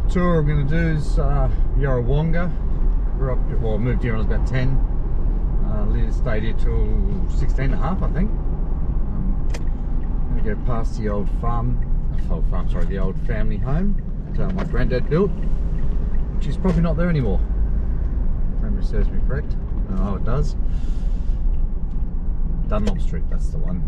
tour I'm going to do is Yarrawonga. Grew up, well, I moved here when I was about 10. Stayed here till 16 and a half, I think. I'm going to go past the old the old family home that my granddad built, which is probably not there anymore. If memory serves me correct. Oh, it does. Dunlop Street, that's the one.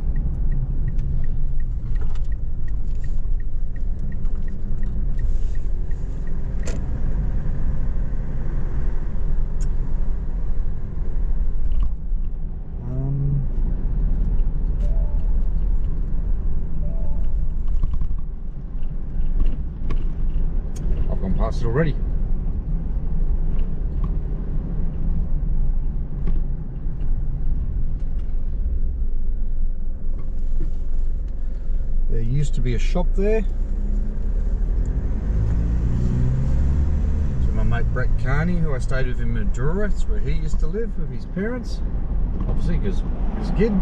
I've gone past it already. There used to be a shop there. So my mate Brett Carney, who I stayed with in Madura, that's where he used to live with his parents. Obviously, because he was a kid. I'm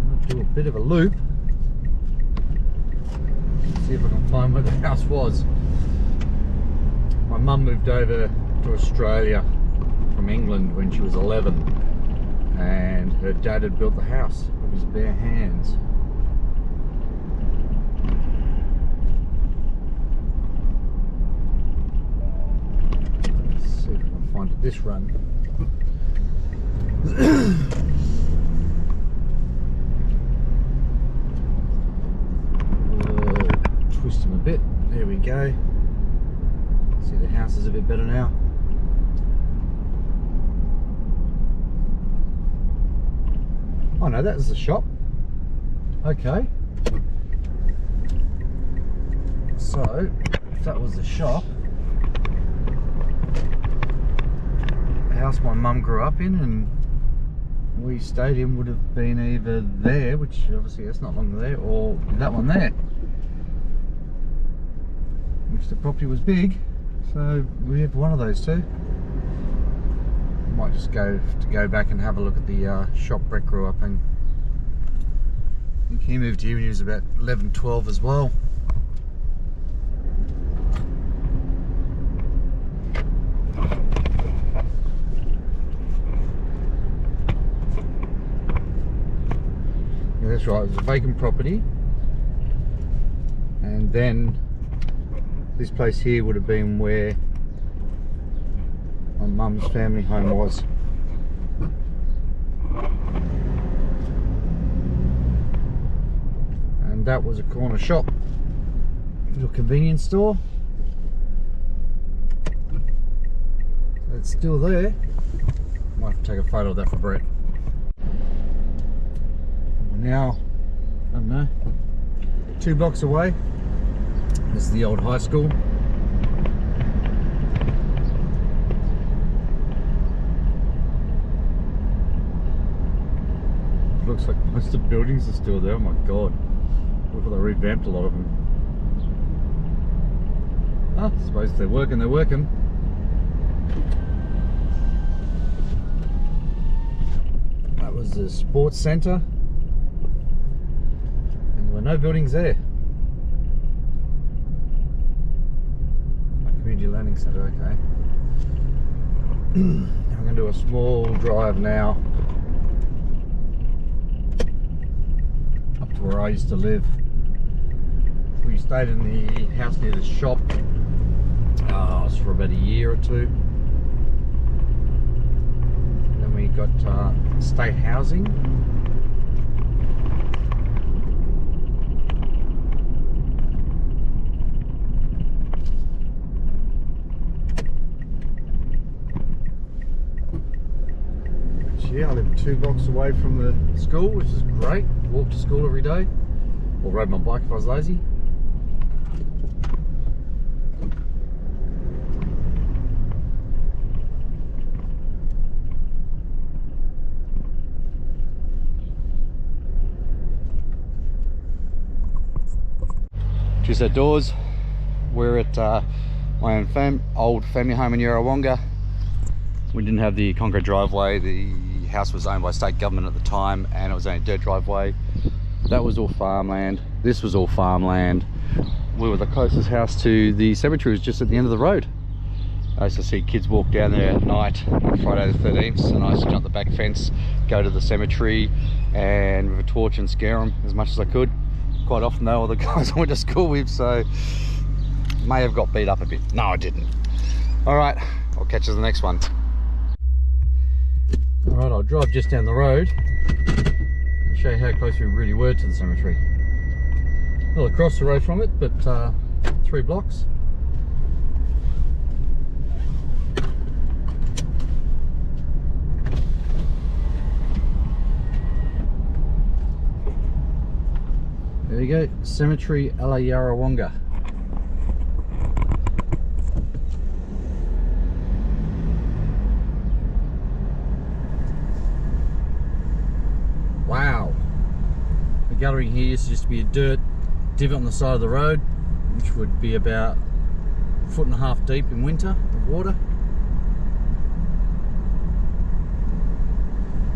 going to do a bit of a loop. See if I can find where the house was. My mum moved over to Australia from England when she was 11. And her dad had built the house with his bare hands. Let's see if I can find it this run. Twist him a bit. There we go. See, the house is a bit better now. Oh no, that was the shop. Okay. So, if that was the shop, the house my mum grew up in and we stayed in would have been either there, which obviously that's not long there, or that one there. Which the property was big, so we have one of those two. Might just go back and have a look at the shop Brett grew up in. I think he moved here when he was about 11, 12 as well. Yeah, that's right, it was a vacant property. And then this place here would have been where my mum's family home was. And that was a corner shop, little convenience store. So it's still there. Might have to take a photo of that for Brett. We're now, I don't know, 2 blocks away. This is the old high school. Looks like most of the buildings are still there. Oh my god. Look like they revamped a lot of them. Ah, I suppose they're working, they're working. That was the sports centre. And there were no buildings there. Community learning centre, okay. I'm going to do a small drive now. To where I used to live. We stayed in the house near the shop for about a year or two. Then we got state housing. Yeah, I live 2 blocks away from the school, which is great. Walk to school every day, or rode my bike if I was lazy. Just outdoors. We're at my own old family home in Yarrawonga. We didn't have the concrete driveway. The house was owned by state government at the time, and it was only a dirt driveway. That was all farmland. This was all farmland. we were the closest house to the cemetery, was just at the end of the road. I used to see kids walk down there at night on Friday the 13th, and I used to jump the back fence, go to the cemetery, and with a torch and scare them as much as I could. Quite often though, all the guys I went to school with, so may have got beat up a bit. No, I didn't. All right, I'll catch you in the next one. All right, I'll drive just down the road and show you how close we really were to the cemetery. Well, across the road from it, but 3 blocks. There you go, Cemetery a la Yarrawonga. Wow. The guttering here used to be a dirt divot on the side of the road, which would be about 1.5 feet deep in winter of water.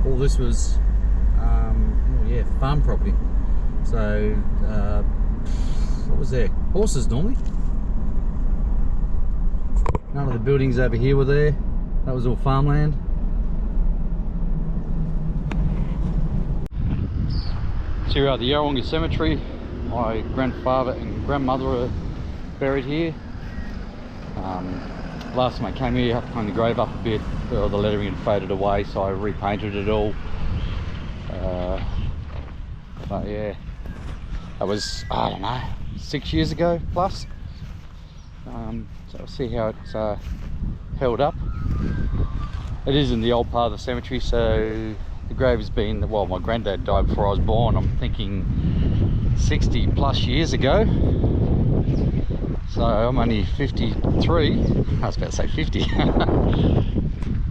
All this was, farm property. So, what was there? Horses normally. None of the buildings over here were there. That was all farmland. So here are the Yarrawonga Cemetery. My grandfather and grandmother are buried here. Last time I came here, I had to clean the grave up a bit. The lettering had faded away, so I repainted it all. But yeah, that was, I don't know, 6 years ago plus. So we'll see how it's held up. It is in the old part of the cemetery, so the grave has been, well, my granddad died before I was born. I'm thinking 60 plus years ago. So I'm only 53. I was about to say 50.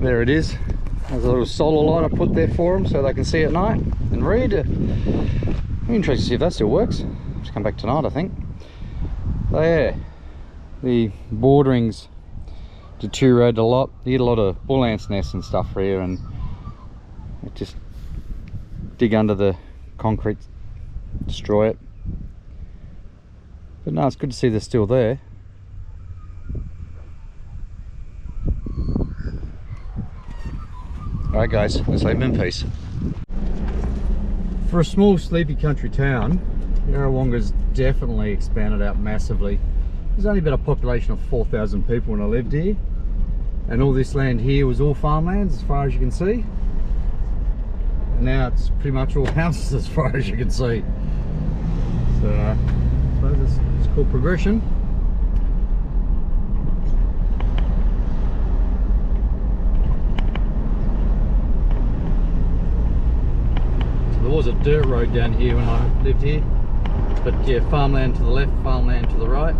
There it is. There's a little solar light I put there for them so they can see at night and read. I'm interested to see if that still works. Just come back tonight, I think. So yeah, the borderings deteriorated a lot. You get a lot of bull ants nests and stuff here, and it just dig under the concrete, destroy it. But no, it's good to see they're still there. Alright guys, let's leave them in peace. For a small sleepy country town, Yarrawonga's definitely expanded out massively. There's only about a population of 4,000 people when I lived here, and all this land here was all farmlands as far as you can see. And now it's pretty much all houses as far as you can see. So I suppose it's called progression. There was a dirt road down here when I lived here, but yeah, farmland to the left, farmland to the right.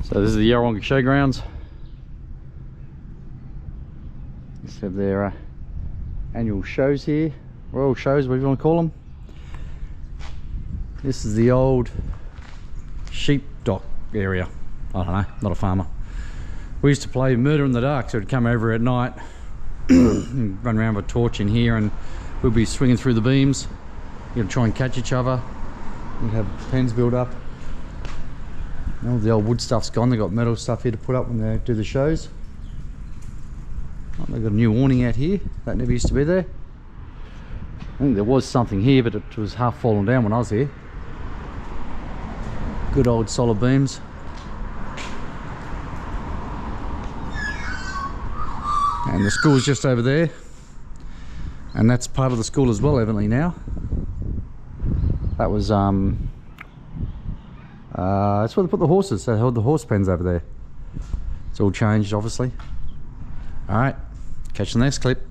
So this is the Yarrawonga Showgrounds. Just have their annual shows here, royal shows, whatever you want to call them. This is the old sheep dock area. I don't know, not a farmer. We used to play murder in the dark, so we'd come over at night and run around with a torch in here, and we'd be swinging through the beams. You'd try and catch each other. We'd have pens built up. All the old wood stuff's gone. They've got metal stuff here to put up when they do the shows. Oh, they've got a new awning out here. That never used to be there. I think there was something here, but it was half fallen down when I was here. Good old solid beams. And the school's just over there, and that's part of the school as well, evidently now. That was that's where they put the horses. They held the horse pens over there. It's all changed, obviously. All right, catch you in the next clip.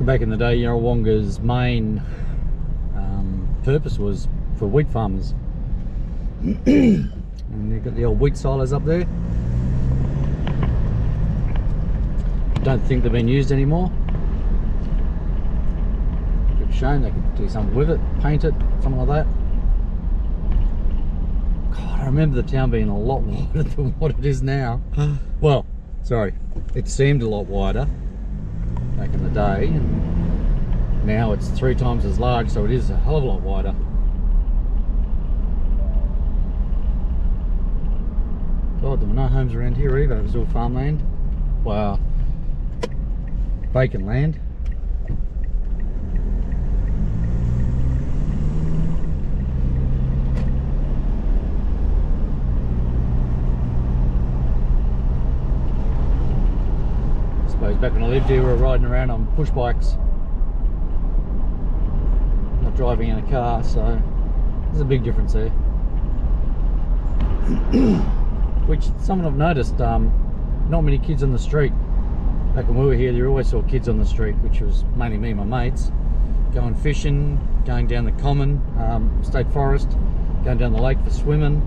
Back in the day, Yarrawonga's main purpose was for wheat farmers. And they've got the old wheat silos up there. Don't think they've been used anymore. Good shame, they could do something with it, paint it, something like that. God, God, I remember the town being a lot wider than what it is now. Well, sorry, it seemed a lot wider back in the day, and now it's 3 times as large, so it is a hell of a lot wider. God, there were no homes around here either. It was all farmland. Wow. Vacant land. I suppose back when I lived here, we were riding around on push bikes, not driving in a car, so there's a big difference there. Which something I've noticed, not many kids on the street. Back when we were here, you always saw kids on the street, which was mainly me and my mates, going fishing, going down the common, state forest, going down the lake for swimming.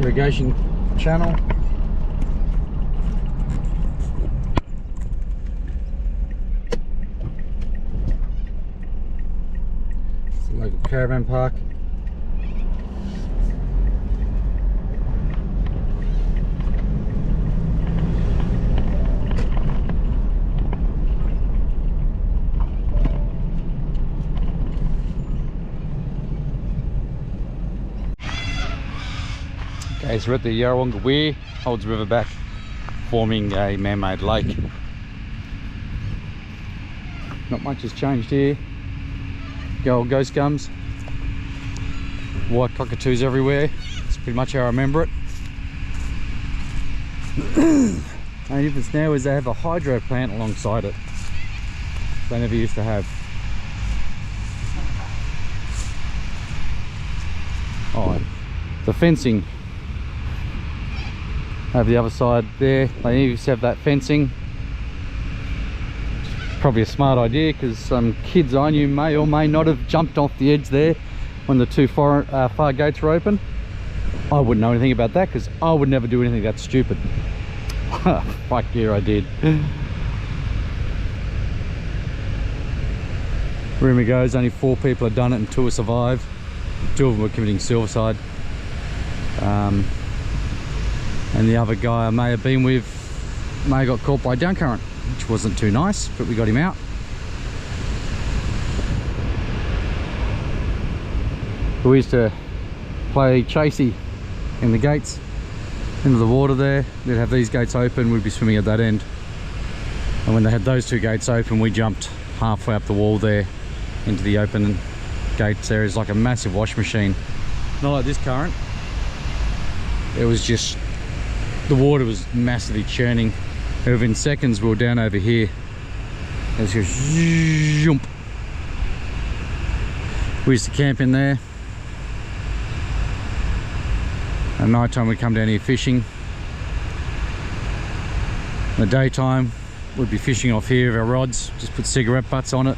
Irrigation channel. It's a local caravan park. Okay, so we're at the Yarrawonga Weir, holds the river back, forming a man-made lake. Not much has changed here. Go old ghost gums, white cockatoos everywhere. It's pretty much how I remember it. The only difference now is they have a hydro plant alongside it. They never used to have. Oh, the fencing over the other side there, they used to have that fencing. Probably a smart idea, because some kids I knew may or may not have jumped off the edge there when the two far gates were open. I wouldn't know anything about that, because I would never do anything that stupid. Fuck yeah, I did. Rumour goes only 4 people had done it and 2 have survived. 2 of them were committing suicide. And the other guy I may have been with may have got caught by down current, which wasn't too nice, but we got him out. We used to play chasey in the gates, into the water there. They'd have these gates open, we'd be swimming at that end. And when they had those 2 gates open, we jumped halfway up the wall there into the open gates. There is like a massive wash machine. Not like this current. It was just, the water was massively churning. Within seconds we were down over here. It was just zoomp. We used to camp in there. At night time we'd come down here fishing. In the daytime we'd be fishing off here with our rods, just put cigarette butts on it,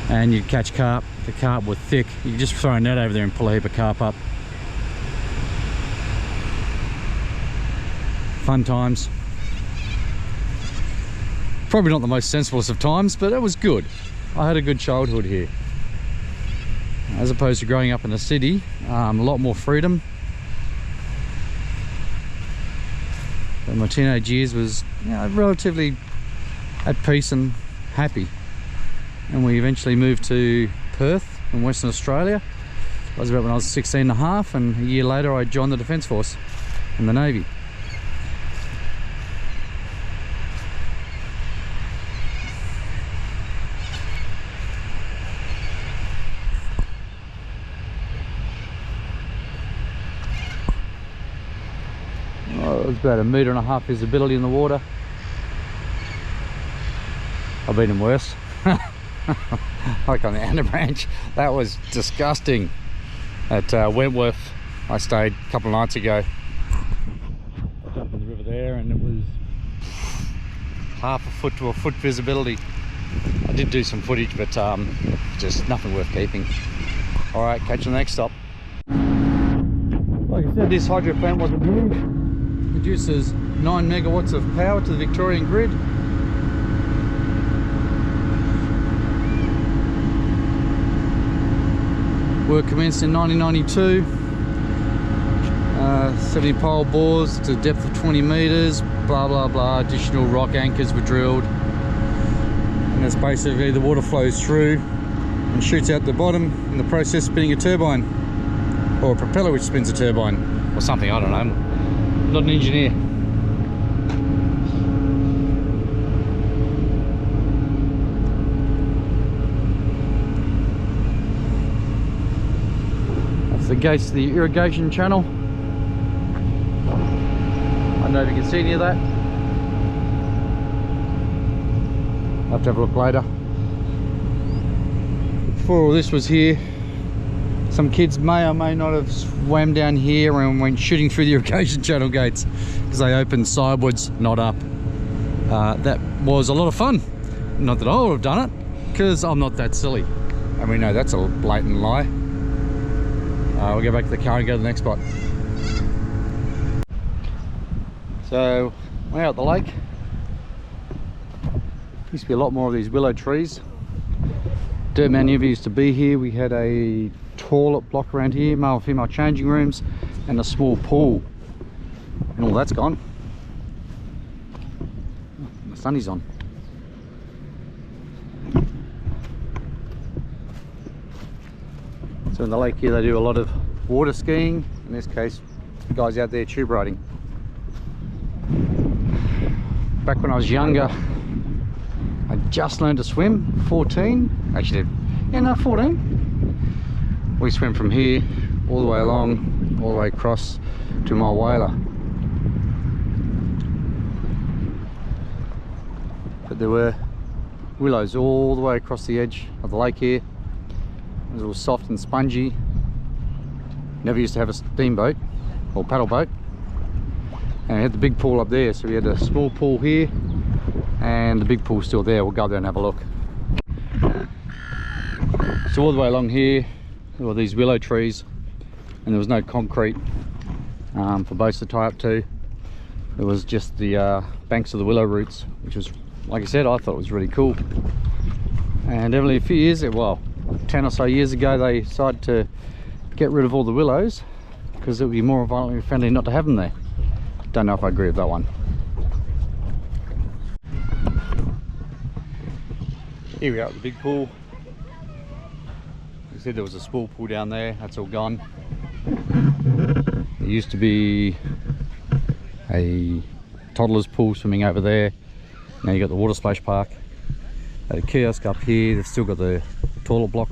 and you'd catch carp. The carp were thick. You could just throw a net over there and pull a heap of carp up. Fun times. Probably not the most sensiblest of times, but it was good. I had a good childhood here. As opposed to growing up in the city, a lot more freedom. But my teenage years was, you know, relatively at peace and happy. And we eventually moved to Perth in Western Australia. That was about when I was 16 and a half, and a year later I joined the Defence Force in the Navy. Oh, it was about 1.5 meters visibility in the water. I've been in worse. Like on the Outer Branch, that was disgusting. At Wentworth, I stayed a couple of nights ago. I jumped in the river there and it was 1/2 foot to 1 foot visibility. I did do some footage, but just nothing worth keeping. All right, catch you on the next stop. Like I said, this hydro plant wasn't huge. Produces 9 megawatts of power to the Victorian grid. Work commenced in 1992. 70 pole bores to a depth of 20 meters. Blah blah blah. Additional rock anchors were drilled, and that's basically the water flows through and shoots out the bottom, in the process spinning a turbine, or a propeller which spins a turbine, or something. I don't know. I'm not an engineer. That's the gates to the irrigation channel. I don't know if you can see any of that. I'll have to have a look later. Before all this was here, some kids may or may not have swam down here and went shooting through the irrigation channel gates because they opened sidewards, not up. That was a lot of fun. Not that I would have done it, because I'm not that silly. And we know that's a blatant lie. We'll go back to the car and go to the next spot. So we're out at the lake. Used to be a lot more of these willow trees. Dirt Man never used to be here. We had a toilet block around here, male and female changing rooms, and a small pool. And all that's gone. The sunny's on. So in the lake here they do a lot of water skiing. In this case, the guys out there tube riding. Back when I was younger, I just learned to swim, 14, actually, yeah, no, 14. We swam from here, all the way along, all the way across to my whaler. But there were willows all the way across the edge of the lake here. It was all soft and spongy. Never used to have a steamboat or paddle boat. And we had the big pool up there, so we had a small pool here and the big pool still there. We'll go there and have a look. So all the way along here there were these willow trees, and there was no concrete for boats to tie up to. There was just the banks of the willow roots, which was, like I said, I thought it was really cool. And definitely a few years, well, 10 or so years ago, they decided to get rid of all the willows because it would be more environmentally friendly not to have them there. Don't know if I agree with that one. Here we are at the big pool. Like I said, there was a small pool down there, that's all gone. There used to be a toddler's pool swimming over there. Now you got the water splash park. A kiosk up here, they've still got the toilet block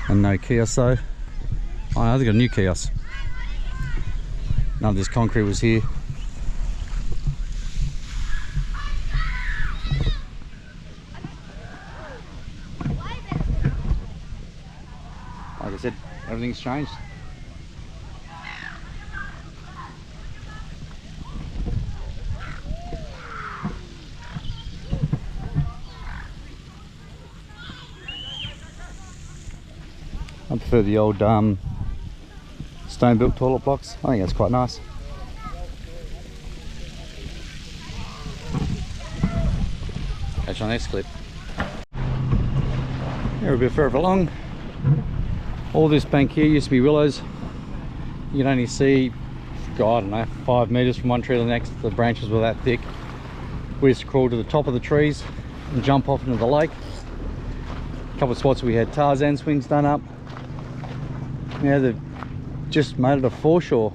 and no kiosk though. Oh no, they've got a new kiosk. None of this concrete was here. Like I said, everything's changed. I prefer the old stone built toilet blocks. I think that's quite nice. Catch you on the next clip. Here a bit further along. All this bank here used to be willows. You can only see, God, I don't know, 5 meters from one tree to the next. The branches were that thick. We used to crawl to the top of the trees and jump off into the lake. A couple of spots we had Tarzan swings done up. Yeah, they've just made it a foreshore.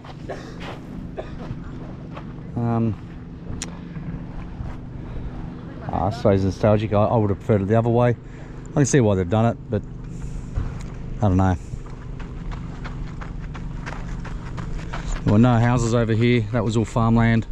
I suppose nostalgic. I would have preferred it the other way. I can see why they've done it, but I don't know. There were no houses over here. That was all farmland.